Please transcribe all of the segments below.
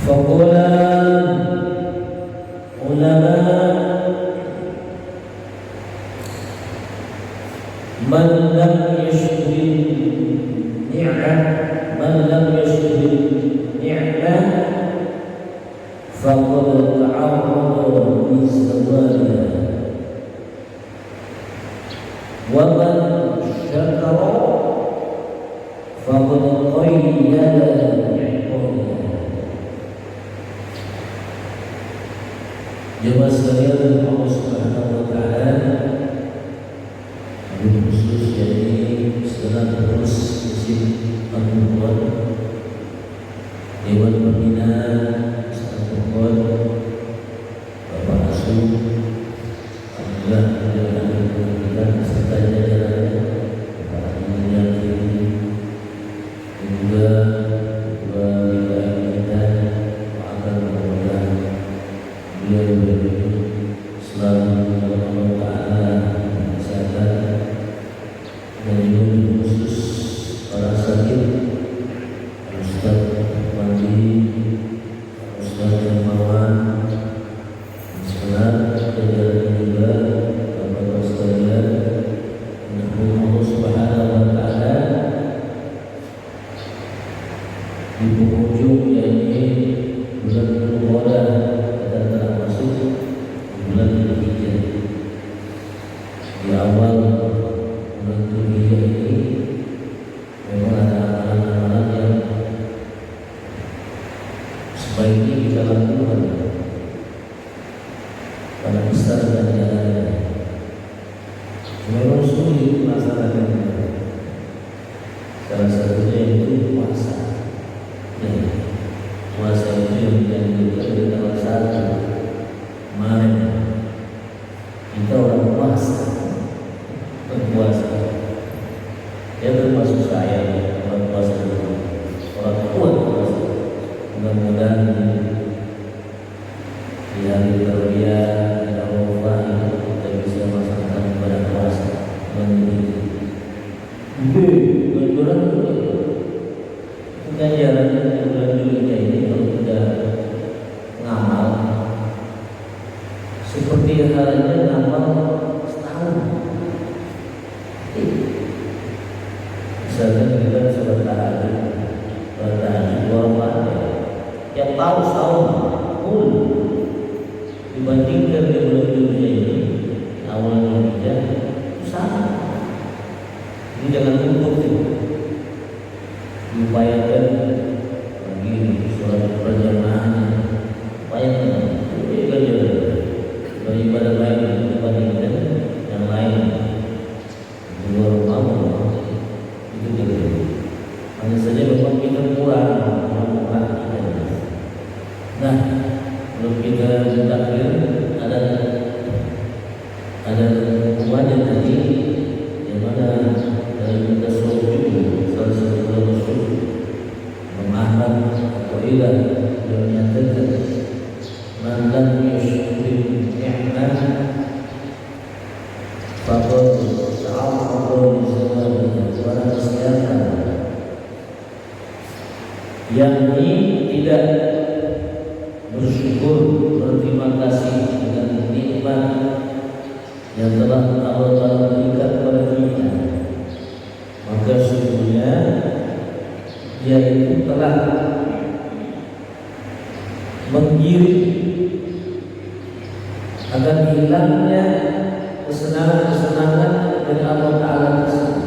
Fakulan ulama man lam yashhid ni'mah man lam yashhid ni'mah faqad ta'arrada li zawaliha wa man syakara faqad qayyada ni'mah. Jemaah sekalian Allah Subhanahu wa taala, khusus jadi segenap pengurus Masjid Al-Quran, Dewan Pembina Masjid Al-Quran, Bapak Asuh, alhamdulillah menjalankan kita serta jajarannya, para penyelenggara ini, dan juga ketua wilayah kita, Pak Agar Mudah, beliau selalu Allah Ta'ala kesehatan, dan juga khusus para sakit, Ustaz Wandi, Ustaz Dermawan, sekarang jajaran juga Bapak sekalian, Allah Subhanahu wa Ta'ala di penghujung yakni bulan Ramadan kita telah masuk bulan Dzulhijjah. Di awal bulan Dzulhijjah ini memang ada amalan-amalan yang sebaiknya kita lakukan pada besar dan jalannya. Memang sulit melaksanakannya. Salah satunya itu puasa. Puasa itu yang dianjurkan di tanggal 1 Maret. Kita orang puasa, berpuasa. Ya termasuk saya orang puasa dulu, orang kuat puasa. Mudah-mudahan di hari Tarwiyah dan Arafah kita bisa melaksanakan ibadah puasa dengan ini. Bulan kita jalan bulan Dzulhijjah ini kalau kita ngamal seperti halnya ngamal setahun. Misalnya kita sholat tahajud 2 rakaat, yang tahu setahun full dibandingkan di bulan Dzulhijjah ini awal Dzulhijjah sama. Ini jangan lupa diupayakan begini sholat berjamaahnya, upayakan itu aja. Kalau ibadah lain dibandingkan yang lain di luar rumah itu juga. Hanya saja memang kita kurang kita. Nah, kalau kita takbir ada wajah tadi yang mana dari kita sujud salah satu maksud memahamkan atau ilah yang menyatakan mantan yashkurin ni'mah faqad ta'arrada li zawaliha wa nasyatan, yakni tidak bersyukur berterima kasih dengan nikmat yang telah Allah Ta'ala berikan kepada kita, maka sesungguhnya dia itu telah menggiring akan hilangnya kesenangan-kesenangan dari Allah Ta'ala tersebut.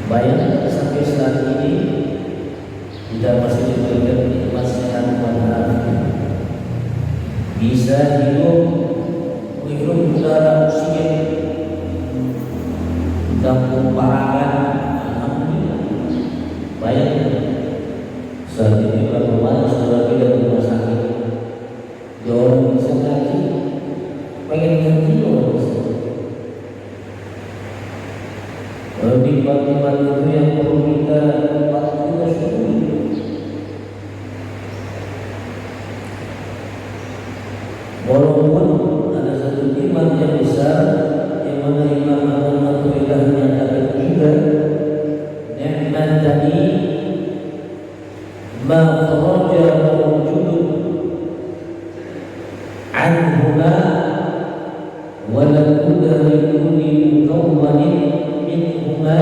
Bayangkan sampai saat ini kita masih diberikan nikmat sehat walafiat, bisa menghirup udara oksigen, tampung parangan. Alhamdulillah. Bayangkan saat ini bagaimana saudara kita di rumah sakit, dia orang bisa ngaji, pengen ngaji orang bisa. Nikmat-nikmat itu yang perlu kita syukuri. Walaupun ada satu nikmat yang besar yang mana Imam Al-Mu'tazilah menyatakan juga nikmat tadi ma kharaja kullin minhuma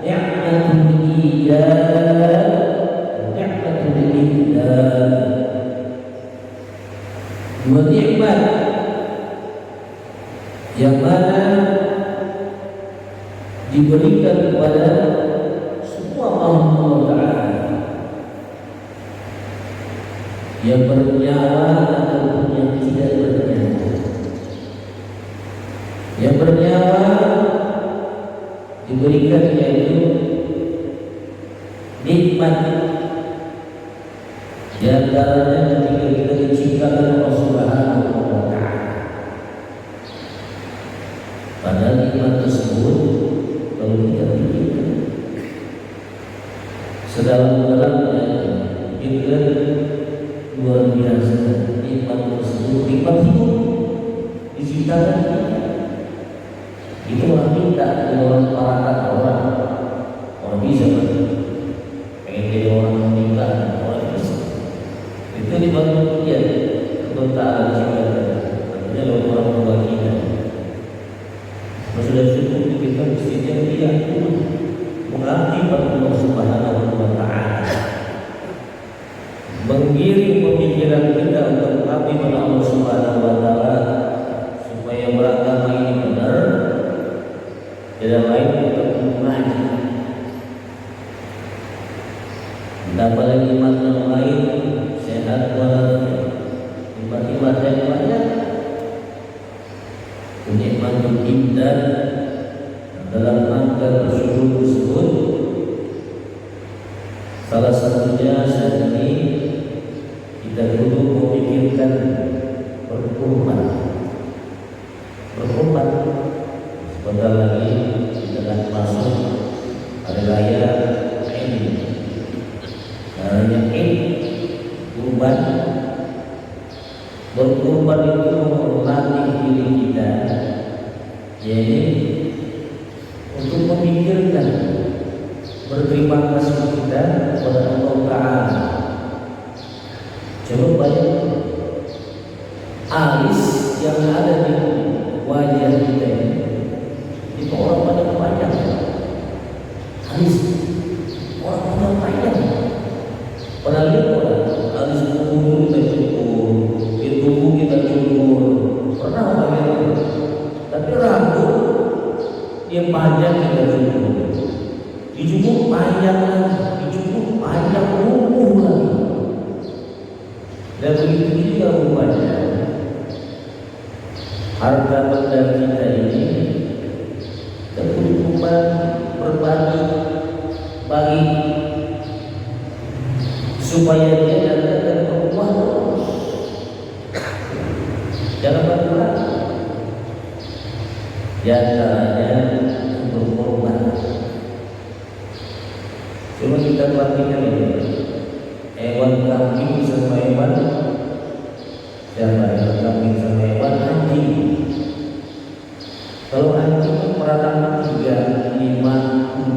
ni'matul ijad wa ni'matul imdad. Dua nikmat yang mana diberikan kepada semua makhluk Allah Ta'ala yang bernyawa ataupun yang tidak bernyawa. Yang bernyawa diberikan yaitu nikmat di antaranya ketika kita diciptakan Allah Subhanahu wa Ta'ala. Pada nikmat tersebut kalau kita pikirkan sedalam-dalamnya, pikirkan luar biasa nikmat tersebut, nikmat hidup diciptakan kita. Itu orang minta dari orang parakat orang bisa kan? Pengen jadi orang menikah, orang bisa. Itu dibantu dia kebentaan diciptakan. Artinya kalau orang tua kita sudah cukup kita mestinya dia mengabdi pada Allah Subhanahu wa Ta'ala, menggiring pemikiran kita untuk mengabdi pada Allah Subhanahu wa Ta'ala supaya beragama ini benar. Tidak lain untuk mengaji. Tambah lagi makna lain, sehat walafiat, nikmat yang banyak. Nikmatul imdad dalam rangka bersyukur tersebut salah satunya saat ini kita dulu memikirkan berkorban. Sebentar lagi kita akan masuk hari raya Id. Karena Id kurban, berkorban itu melatih diri kita, yaitu untuk memikirkan berterima kasih kita kepada Allah Ta'ala. Coba bayangkan alis yang ada di wajah kita ini, itu orang pada panjang. Alis orang pada panjang. Pernah lihat orang alis kuku kita cukur, tubuh kita cukur, pernah bayangkan? Tapi rambut dia panjang kita cukur, dicukur panjang lagi, dicukur panjang umur lagi. Dan begitu juga rupanya harta benda kita ini terkumpul berbagi supaya dia datang berubah terus. Jangan berkurang. Di antaranya berkorban. Coba kita perhatikan ini. Hewan kambing sama hewan kambing sama hewan anjing. Kalau anjing peranan 3, 5,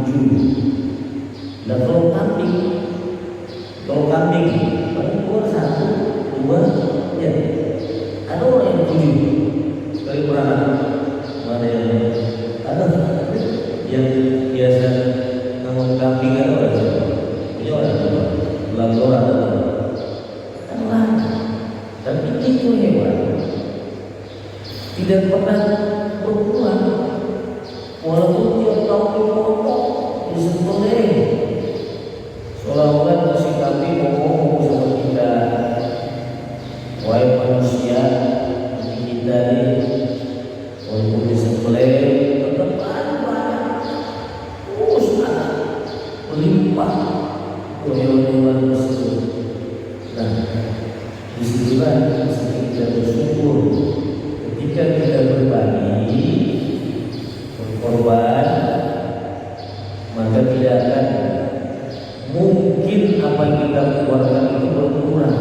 7. Dan kalau kambing paling keluar 1, 2, ya. Ada orang yang 7 sekali peranan. Mana yang ada yang biasa ngomong kambing ada orang punya orang orang kan tapi itu hewan tidak pernah berkurang walaupun dia tahu dipotong disembelih seolah-olah si kambing ngomong sama kita, wahai manusia kita ini walaupun disembelih tetap banyak terus ada melimpah hewan-hewan tersebut. Nah, disitulah kita bersyukur ketika kita berbagi, berkorban, maka tidak akan mungkin apa yang kita keluarkan itu berkurang.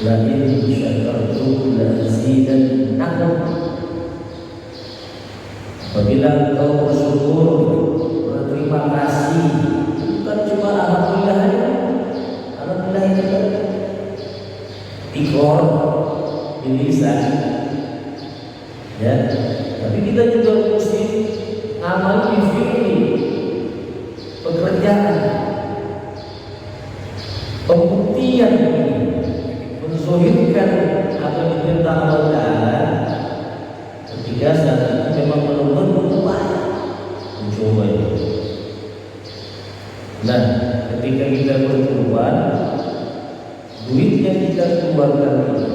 La in syakartum la azidannakum. Apabila engkau bersyukur, berterima kasih, bukan cuma alhamdulillah itu kan tikor di lisan, ya. pekerjaan, pembuktian menzuhirkan apa yang diperintah Allah Ta'ala. Ketika saat itu memang benar-benar berupaya mencoba itu. Nah, ketika kita berkorban, duit yang kita keluarkan itu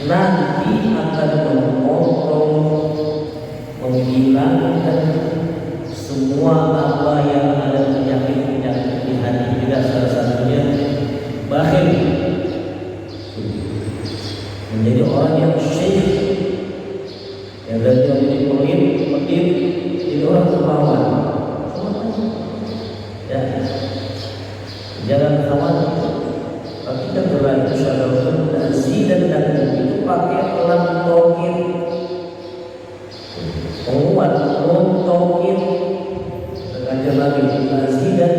nanti akan memotong, menghilangkan semua apa yang ada penyakit-penyakit di hati kita, salah satunya bakhil, menjadi orang yang syekh, yang dari menjadi pelit, jadi orang dermawan. Ya, jangan khawatir. Kita berlaku syara'un nasi dan itu pakai lam tokir, penguat lam tokir. Belajar lagi nasi dan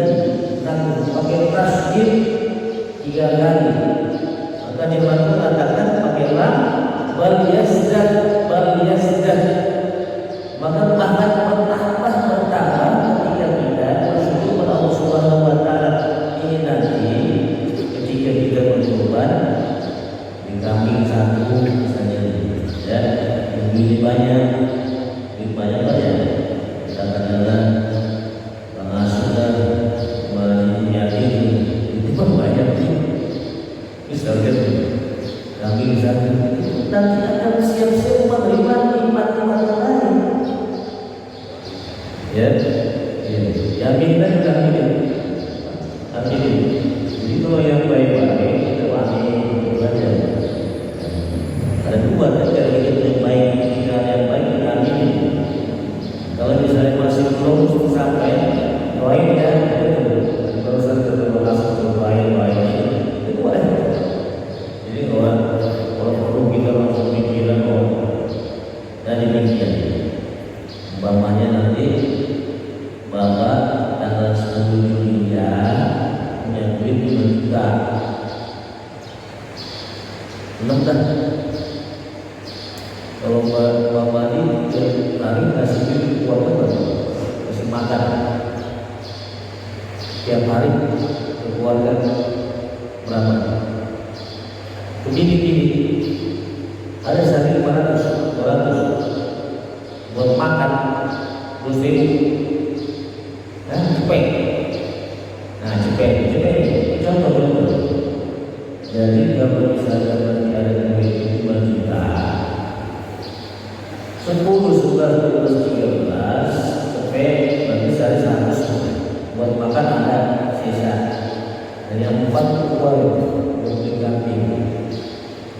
pakai tasdid 3 kali. Maka dia mengatakan pakai lam bal yazdad. Maka bahkan bertambah ketika kita bersyukur kepada Allah Subhanahu wa Ta'ala. Ini nanti ketika kita berkorban di kambing satu misalnya, ya, lebih banyak katakanlah pengasuhan melayani itu pun banyak sih. Misalnya kambing satu nanti akan siap-siap menerima nikmat-nikmat yang lain. Ya, yakin dan yakin. Jadi kalau yang baik-baik itu amin saja. Ada 2 cara kita yang baik, yang baik amin. Kalau misalnya masih belum sampai, doain ya. Kalau sudah berhasil doain itu ada. Jadi orang perlu kita langsung pikiran dan demikian. Umpamanya nanti Bapak tanggal 10 Juli punya duit 5 juta. Belum kan? Kalau Bapak ini hari kasih duit keluarga, kasih makan tiap hari ke keluarga berapa? Begini ada sehari 200 buat makan 2.000. Cepet contoh. Jadi kalau misalnya nanti ada duit 5 juta, 10, 11, 12, 13, cepet berarti sehari 100 buat makan ada sisa. Dan yang 4 keluar untuk diganti.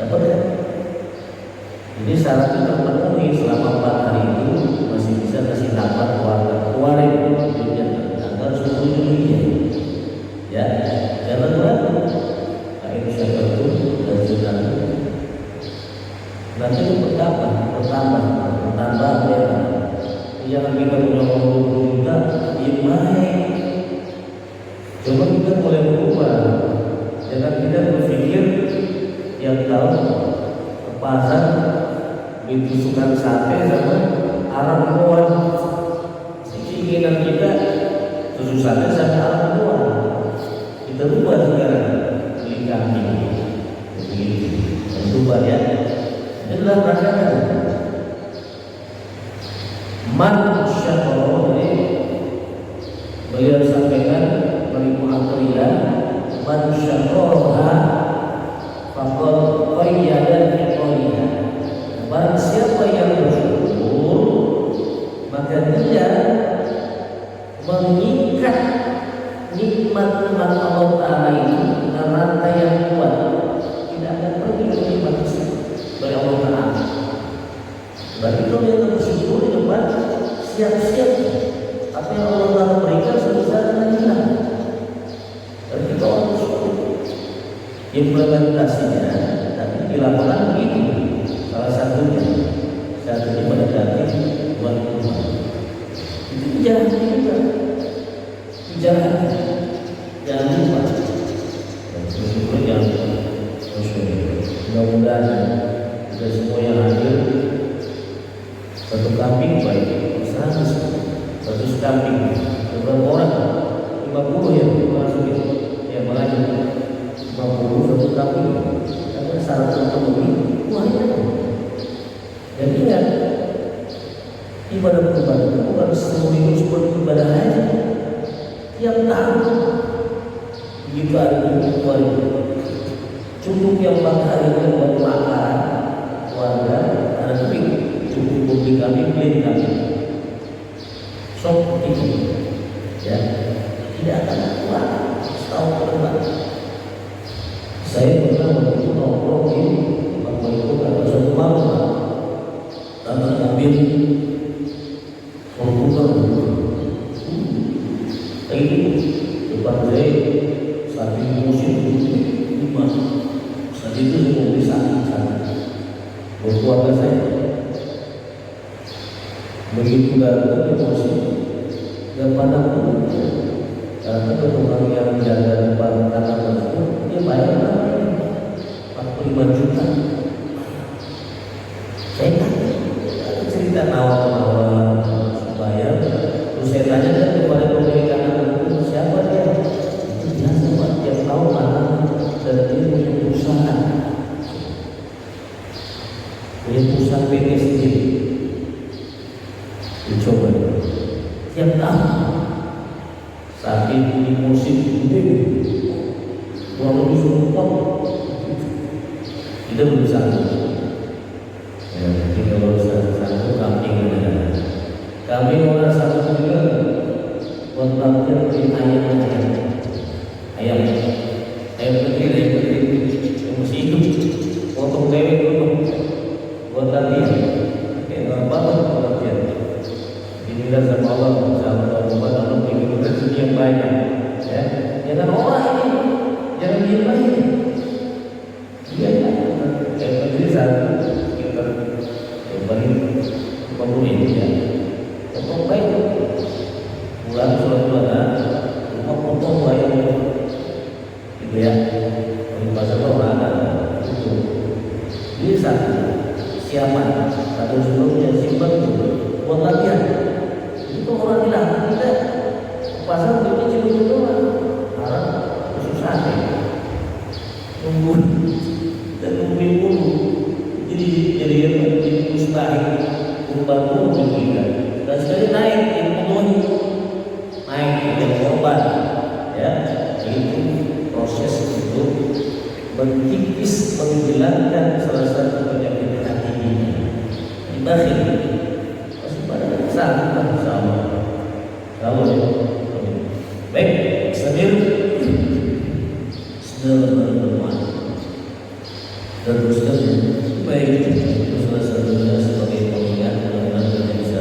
Dapat ya? Jadi syaratnya terpenuhi selama 4 hari itu masih bisa kasih dapat keluarin duitnya tanggal 10 Juli ya. Jangan ragu. Kain syaitan dan sunnah nanti itu bertambah ya. Jangan kita punya uang 20 juta naik. Coba kita mulai berubah. Jangan kita berpikir yang tahu ke pasar ditusukkan sate sama arang buah. Keinginan kita tusuk sate sama arang buah. Kita rubah sekarang beli kambing. Rubah ya. Itulah perkataan. Man syakara ini beliau sampaikan beribu akhirat man syakara faqad qayyada iqaliha. Barang siapa yang bersyukur maka dia mengikat nikmat-nikmat Allah Ta'ala itu dengan rantai yang kuat, tidak akan pergi dari nikmat dari Allah Ta'ala. Berarti kalau yang bersyukur di depan siap-siap apa yang Allah Ta'ala berikan sebesar dengan kita. Dan kita orang bersyukur. Implementasinya nanti dilakukan begitu. Salah satunya mendekati buat Tuhan. Itu jangan juga. Jangan lupa. Bersyukur jangan bersyukur. Mudah-mudahan kita semua yang hadir satu kambing baik 100 kambing Beberapa orang 50 ya masukin ya mengaji 50 satu kami karena syarat ekonomi wanita. Dan ingat ibadah kurban itu bukan seluruh hidup seperti ibadah haji. Tiap tahun begitu ada hari cukup yang bakal ini buat makan keluarga ada duit cukup beli kami beli kami sok itu ya tidak akan kuat setahun ke depan. Saya pernah waktu itu nongkrong di waktu itu ada suatu malam tanpa mobil komputer ini depan saya saat musim lima saat itu saya mau beli sana buat keluarga saya. Begitu datang emosi dan pandang karena tukang yang jaga depan tanah tersebut dia bayar 45 juta. Saya tanya cerita nawar bayar, terus saya tanya kan kepada pemilik tanah itu siapa dia? Itu biasa Pak, tiap tahun tanah dan dia punya perusahaan PT sendiri. Dicoba tiap tahun saat itu di musim gede kurang lebih semua kita berusaha ya kita berusaha satu kambing kami orang satu juga buat latihan beli ayam kecil yang masih hidup potong lewet dulu buat latihan kayak apa buat latihan. Inilah sama Allah, sama Allah memberi rezeki yang banyak. Ya, jangan orang ini, jangan diam lagi. Iya, yang penting satu kita beri pemerintah ya. Potong baik, bulan sholat rumah potong baik, gitu ya. Kalau pasal orang ada itu, bisa siapan atau sebelumnya simpan buat latihan. Itu orang bilang tidak pasal beli cium doang harap susah ya nunggu dan nungguin dulu jadi mustahil kurban pun juga dan sekali naik ilmu naik yang korban ya itu proses untuk mengkikis menghilangkan salah satu penyakit hati ini dibakhil masih pada sama kalau baik sambil Bismillahirrahmanirrahim dan teruskan baik itu salah satunya sebagai pengingat mudah-mudahan kita bisa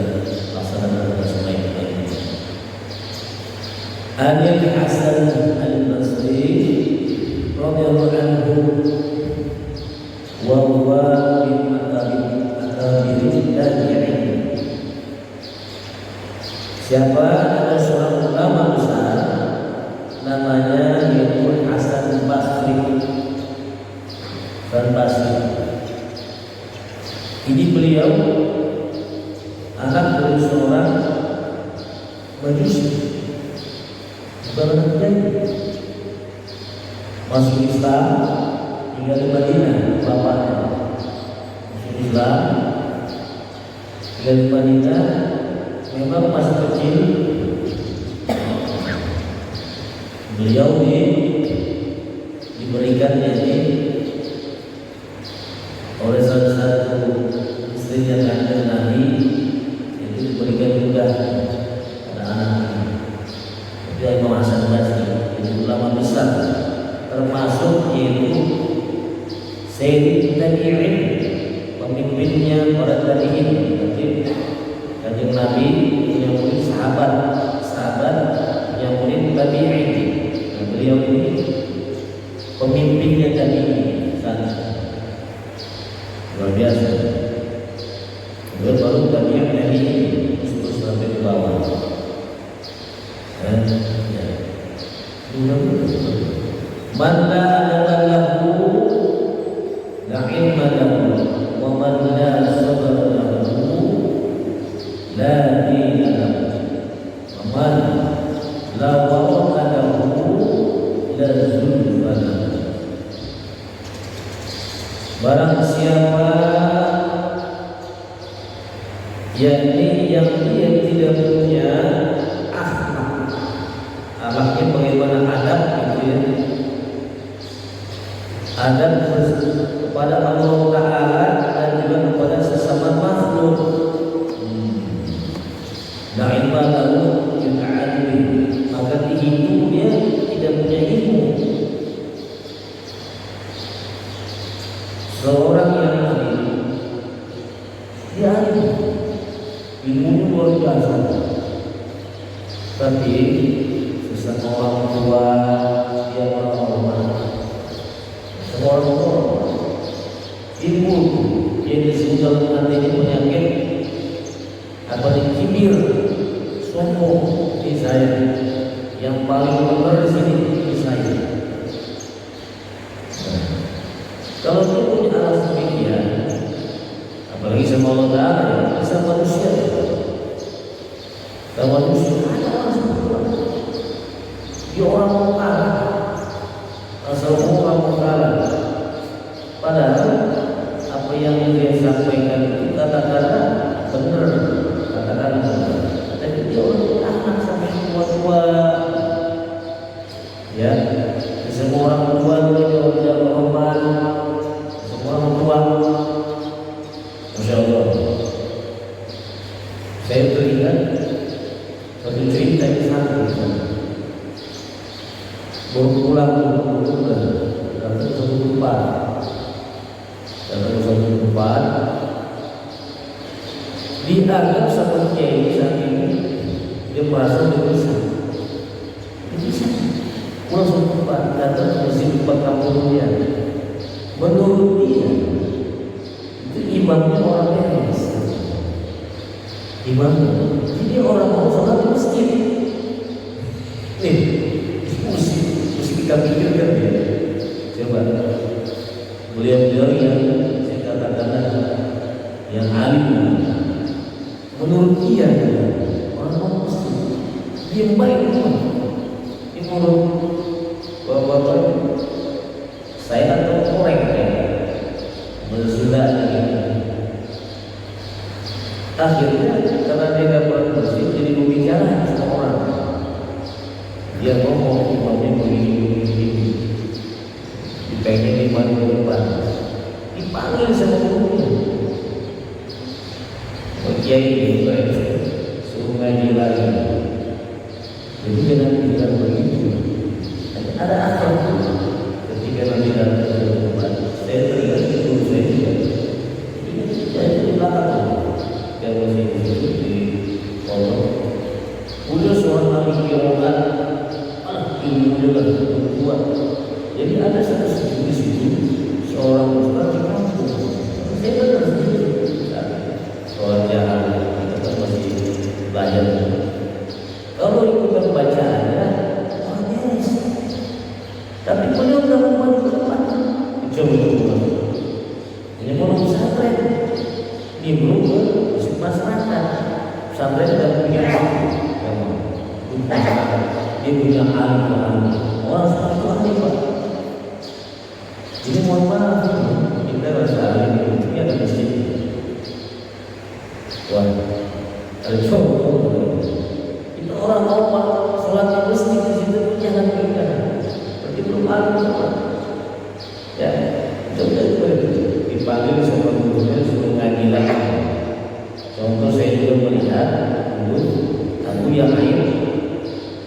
laksanakan dengan sebaik-baiknya. An Hasan Al-Basri radhiyallahu anhu wa huwa min akabiri tabi'in. Siapa ada seorang ulama besar namanya yaitu Hasan Basri. Ini beliau anak dari seorang majusi masuk Islam tinggal di Madinah bapaknya masuk Islam tinggal di Madinah. Memang masih kecil beliau diberikan jadi oleh salah satu istri yang ada Nabi itu diberikan juga pada anak itu Imam Hasan Basri itu ulama besar termasuk yaitu Sayyid Tabi'in pemimpinnya para tabi'in. Kanjeng Nabi punya murid sahabat punya murid tabi'in. Nah, beliau ini pemimpinnya tabi'in sana luar biasa. Beliau baru tabi'in terus sampai ke bawah. Man la adaba lahu la ilma lahu wa man la sabara lahu la dina lahu wa man man law adahu la zulfana. Barang siapa yakni yang dia tidak punya akhlak, akhlaknya bagaimana adab gitu ya, adab kepada Allah Ta'ala dan juga kepada sesama makhluk. Da'ibadahu yuta'adli, maka di hidupnya tidak punya ilmu. Seorang yang alim, dia alim, ilmunya luar biasa, tapi sesama orang tua dia menghormat. Semua orang tua ilmu yang disebut dalam hati ini penyakit apa nih, kibir, sombong. Ini saya yang paling benar di sini, ini saya. Kalau dia punya alasan demikian, apalagi sama Allah Ta'ala, ya, sama manusia. Sama manusia ada orang seperti itu. Dia orang mau kalah, asal orang mau kalah. Padahal apa yang dia sampaikan itu kata-kata benar, kata-kata benar. Tapi dia orang anak sampai tua-tua, ya. Semua orang tua itu tidak berhormat. Orang tua, Masya Allah. Saya teringat satu cerita di sana. Berulang datang satu tempat, dianggap sama kiai saat ini dia merasa bisa. Pulang satu tempat, datang ke tempat kampung dia. Menurut dia itu imamnya orang beres, imamnya. Jadi orang mau sholat di masjid. Nih, mesti kita pikirkan ya. Coba beliau-beliau yang saya katakan yang alim, menurut dia orang mau masjid, dia baik imam. Menurut bapak-bapak saya atau korek ya, bersudah ini. Akhirnya karena dia nggak pernah bersih, jadi berbicara sama orang. Dia ngomong imamnya begini, dipengen di mana depan, dipanggil sama gurunya. Kiai ini suruh ngaji lagi. Jadi jangan bilang begitu. Ada akhlak. Ketika nanti datang ke rumah, saya teringat guru saya juga. Saya di belakang, yang masih di kolong. Udah seorang ahli kirokan, ilmu juga kuat. Jadi ada satu di situ seorang ustaz di kampung. Saya benar sendiri. Soal jalan kita kan masih belajar. Kalau ikut bacaannya, beres. Tapi beliau tidak mau ke depan. Coba ini mau pesantren, ini belum ke masyarakat. Pesantren dan punya dia punya alim, orang seperti itu ahli pak. Jadi mohon maaf, kita rasa alim ini ada masjid. Wah, ada contoh. Itu orang mau pak sholat di masjid di situ jangan pindah. Belum alim semua. Ya, coba itu dipanggil sama gurunya suruh ngaji lagi. Contoh saya juga melihat dulu aku yang lain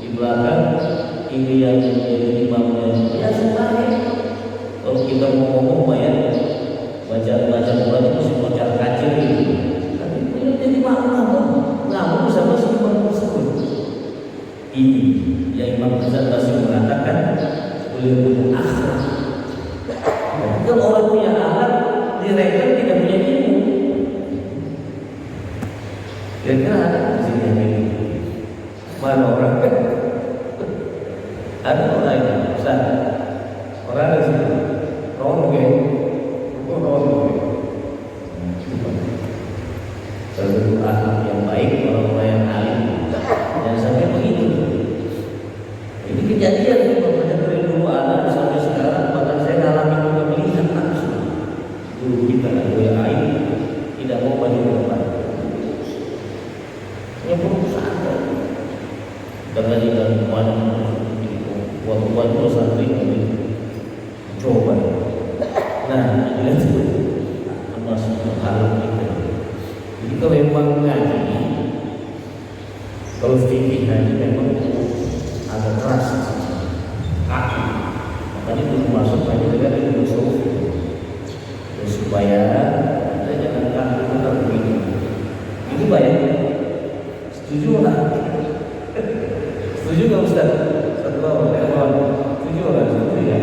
di belakang ini yang menjadi imamnya. Ya sebenarnya kalau kita mau ngomong ya baca Quran itu masih baca kacil gitu. Tapi ini jadi makmum sama si imam tersebut. Ini yang Imam Ghazali mengatakan beliau punya akhlak. Kalau orang punya akhlak, direktur tidak punya ilmu. Kira-kira ada di sini yang ini? Mana orang kan? Ada orang yang besar. Orang di sini. Satu akhlak yang baik, orang-orang yang alim. Jangan sampai begitu. dari gangguan waktu itu santri coba. Nah, itu termasuk menghalang itu. Jadi kalau memang ngaji, kalau fikih ngaji memang agak keras. Makanya belum masuk aja dengan ilmu usul. Supaya kita jangan kaku dengan begini. Itu baik. Setuju nggak? Setuju nggak Ustaz? Setuju nggak? Setuju ya?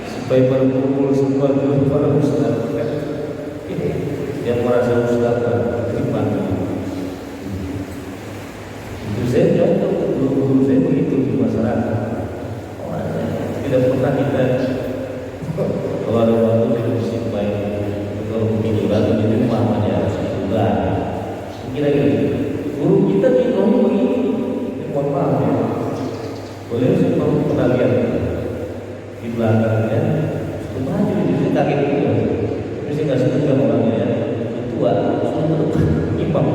Supaya berkumpul semua dulu para Ustaz. Yang merasa Ustaz terima. Itu saya contoh guru saya begitu di masyarakat. Tidak pernah kita kalau ada waktu di musim baik, kalau begini batu di rumah aja juga. Kira-kira guru kita di kaum begini, mohon maaf ya. Boleh saya pernah lihat di belakangnya, sudah maju di sini kaget juga. Tapi saya nggak sebutkan orangnya ya. Tua, sudah depan imam,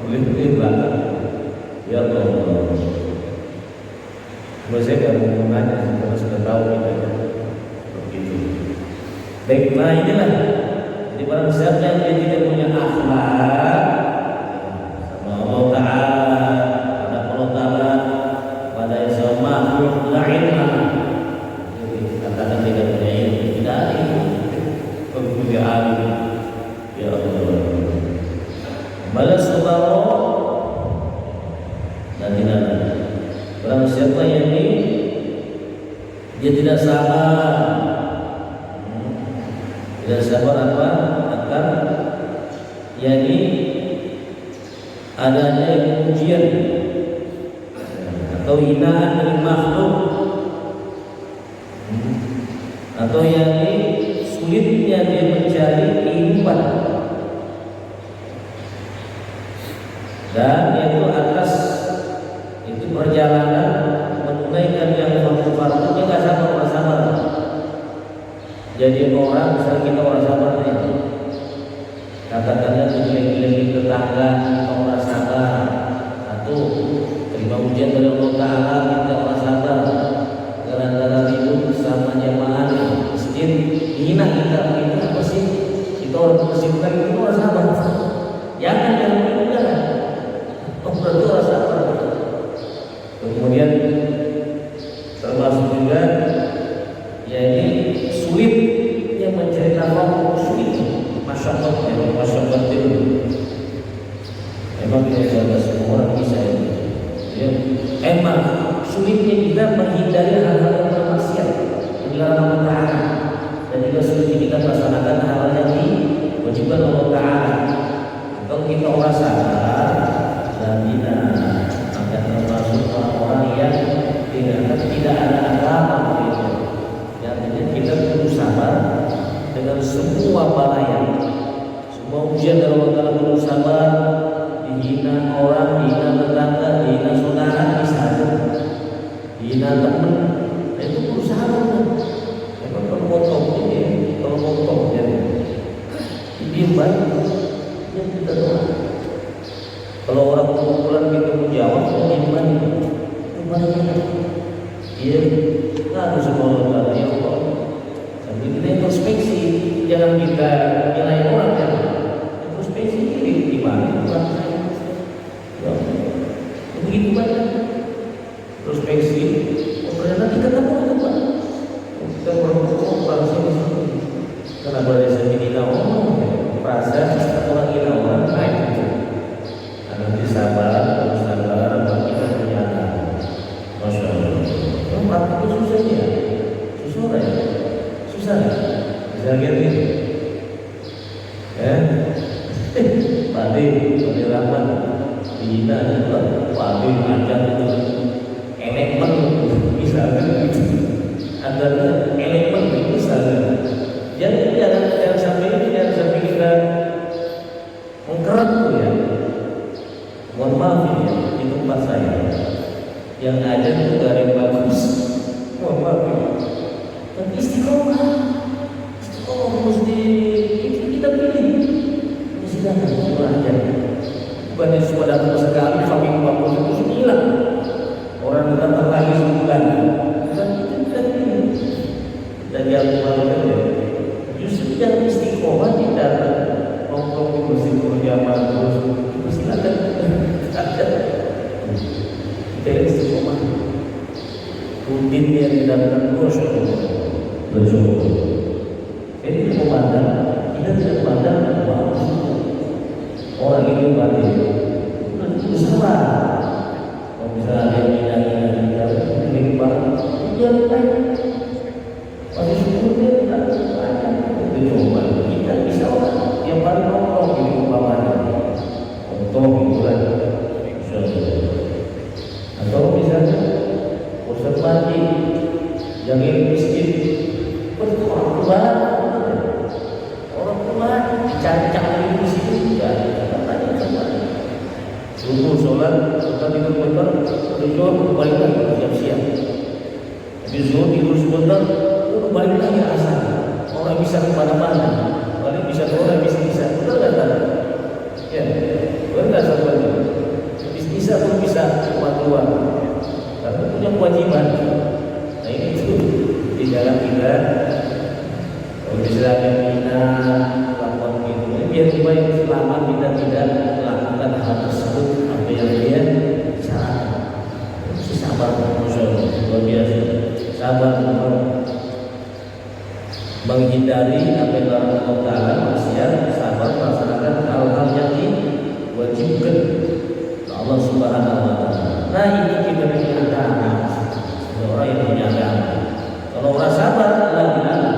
boleh di belakang. Ya Allah. Saya nggak mau nanya, karena sudah tahu kita ya. Begitu. Baik, nah inilah. Jadi barang siapa yang dia tidak punya akhlak sama Allah Taala, pada Allah Taala, pada sama makhluk lain, katakan tidak punya ilmu, tidak ada ilmu, punya alim. Ya Allah. Balas subhanahu dan tidak ada. Barang siapa yang ini dia tidak sabar, apa akan yakni adanya ujian atau hinaan dari makhluk, atau yakni sulitnya dia mencari kehidupan, dan yaitu atas itu perjalanan menunaikan yang fardu-fardu dia nggak sabar. Jadi orang, misalnya kita orang sabar nih, katakanlah jelek-jelekin tetangga, kita orang sabar, atau terima ujian dari Allah Taala, kita orang sabar, gara-gara hidup sama jamaah masjid, hina kita apa sih? Kita orang masjid lagi itu orang sabar. Jangan begitu kan? Berarti orang sabar. Kemudian termasuk juga jadi sulit yang mencari nafkah, sulit masyarakat itu memang tidak ada semua orang bisa ini ya. Emang sulitnya kita menghindari hal-hal yang bermaksiat yang dilarang Allah Ta'ala, dan juga sulitnya kita melaksanakan hal yang diwajibkan Allah Ta'ala. Kalau kita orang sadar dan tidak akan termasuk orang-orang yang tidak ada agama itu. Artinya kita perlu sabar dengan semua balaya, semua ujian dari Allah Ta'ala, perlu sabar. Dihina orang, dihina tetangga, dihina saudara, dihina teman, itu perlu sabar. Kalau potong ini, kalau potong jadi ini baik, yang kita doa. Kalau orang kumpulan kita menjawab, ini baik, itu baik. Dia harus Allah ya Allah. Sambil kita introspeksi, jangan kita nilai orang ya. Introspeksi diri di mana Tuhan saya. Ya, begitu banyak. Introspeksi, ternyata kita tak mau itu Pak. Kita orang sini. Kenapa dia sendiri ngomong? Perasaan orang kita orang lain itu. Nanti sabar, bagi kita ternyata. Masya Allah. Itu susahnya, susah ya, bisa gitu, ya. Padi rapat, dihina juga, padi ajar itu, elemen misalnya, ada elemen misalnya. Jadi jangan sampai kita mengkerat tuh ya. Mohon maaf ya, di tempat saya yang ada itu garing bagus. Mohon maaf ya. Tapi istiqomah mesti itu kita pilih. Mesti datang belajar. Bukan semua datang sekali, kami 40 kita istiqomah. Rutin dia didapatkan terus bersyukur. Jadi memandang, kita tidak memandang bagus. Orang itu batin, itu salah. Kalau misalnya dia minat kita, lebih baik, dia baik. Pasti syukur dia tidak banyak. Itu coba kita bisa orang yang paling nongkrong di umpamanya. Contoh itulah, atau misalnya Ustaz Mati yang miskin, orang tua dicari-cari di sini juga tanya sama subuh sholat tidur bentar tidur balik lagi siap-siap habis zuhur tidur sebentar balik lagi asal orang bisa kemana-mana balik bisa keluar bisa betul nggak tak ya betul nggak sahabat bisa pun bisa keluar karena punya kewajiban. Nah ini itu di dalam kita kalau misalnya kita lakukan itu biar baik selama kita tidak melakukan hal tersebut apa yang dia salah. Sabar luar biasa. Sabar menghindari apa yang Allah Taala maksiat, sabar melaksanakan hal-hal yang diwajibkan Allah Subhanahu wa Ta'ala. Nah ini kita punya agama. Orang yang punya agama. Kalau orang sabar, punya agama.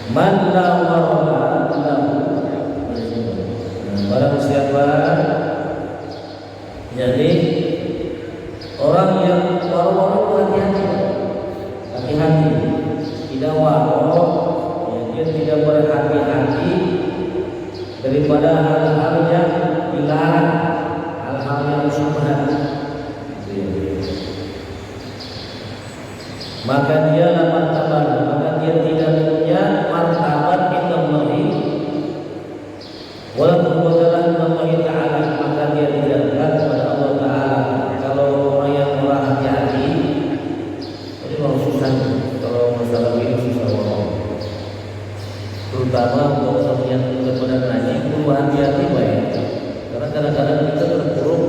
Man la wara'a lahu. Barang siapa jadi orang yang waro-waro hati-hati, tidak waro, dia tidak berhati-hati daripada hal-hal yang dilarang, hal-hal yang syubhat. Maka dia maka dia tidak punya martabat indallahi walaupun wadalah indallahi ta'ala, maka dia tidak dekat kepada Allah Ta'ala. Kalau orang yang murah hati-hati ini memang susah. Kalau masalah ini susah orang, terutama untuk yang kepada ngaji perlu hati-hati baik, karena kadang-kadang kita terpuruk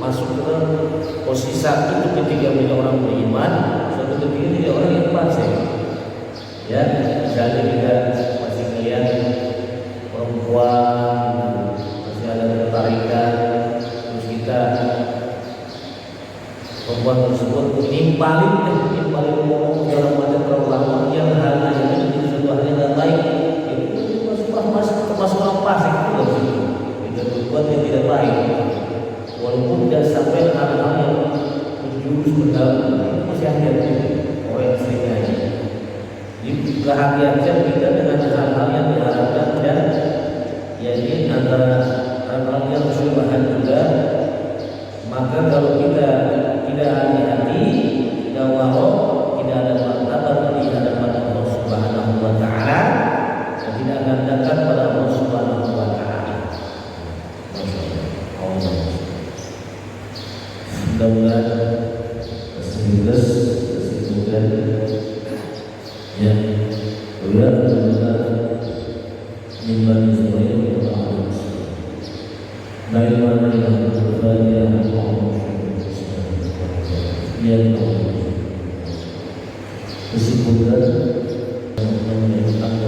masuk ke posisi satu ketika menjadi orang beriman, satu ketika menjadi orang yang fasik. Ya, misalnya kita masih melihat perempuan masih ada ketertarikan, terus kita perempuan tersebut nimpalin ngomong dalam macam terlalu lama yang hal ini menjadi sesuatu hal yang tidak baik. Termasuk orang fasik juga itu berbuat yang tidak baik, walaupun tidak sampai hal-hal yang menjurus ke dalam, masih hati-hati orang yang sering ngaji. Jadi kehati-hatian kita dengan hal-hal yang diharapkan dan ini antara hal-hal yang syubhat juga. Maka kalau kita tidak hati-hati, tidak waro, tidak ada martabat di hadapan Allah Subhanahu wa Ta'ala, tidak akan dekat pada Allah Subhanahu wa Ta'ala. Mudah-mudahan kesimpulan yang berat adalah mimbar Israel dari mana yang berbahagia yang kesimpulan yang menyebutkan